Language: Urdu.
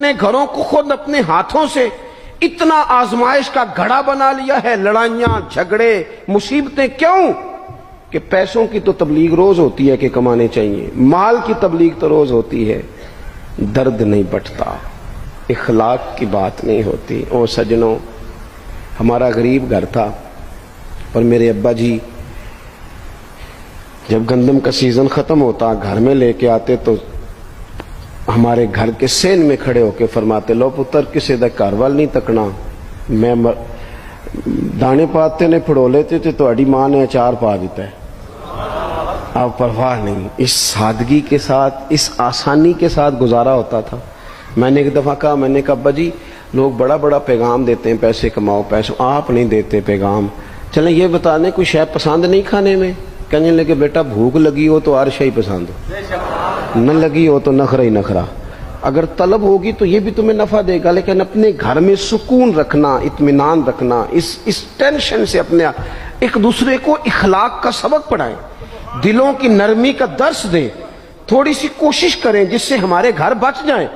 اپنے گھروں کو خود اپنے ہاتھوں سے اتنا آزمائش کا گھڑا بنا لیا ہے، لڑائیاں جھگڑے مصیبتیں، کیوں کہ پیسوں کی تو تبلیغ روز ہوتی ہے کہ کمانے چاہیے، مال کی تبلیغ تو روز ہوتی ہے، درد نہیں بٹتا، اخلاق کی بات نہیں ہوتی۔ او سجنوں، ہمارا غریب گھر تھا اور میرے ابا جی جب گندم کا سیزن ختم ہوتا گھر میں لے کے آتے تو ہمارے گھر کے سین میں کھڑے ہو کے فرماتے، لو پتر کسی دا گھر وال نہیں تکنا، میں دانے پاتے نے پھڑو لیتے تھے تو اڈی ماں نے اچار پا دیتا ہے، اب پرواہ نہیں۔ اس سادگی کے ساتھ، اس آسانی کے ساتھ گزارا ہوتا تھا۔ میں نے ایک دفعہ کہا، میں نے کہا ابا جی لوگ بڑا بڑا پیغام دیتے ہیں، پیسے کماؤ پیسے، آپ نہیں دیتے پیغام، چلیں یہ بتا دیں کوئی شے پسند نہیں کھانے میں؟ کہنے لگے بیٹا بھوک لگی ہو تو ہر شے پسند ہو، نہ لگی ہو تو نخرا ہی نخرا، اگر طلب ہوگی تو یہ بھی تمہیں نفع دے گا، لیکن اپنے گھر میں سکون رکھنا، اطمینان رکھنا، اس ٹینشن سے اپنے ایک دوسرے کو اخلاق کا سبق پڑھائیں، دلوں کی نرمی کا درس دیں، تھوڑی سی کوشش کریں جس سے ہمارے گھر بچ جائیں۔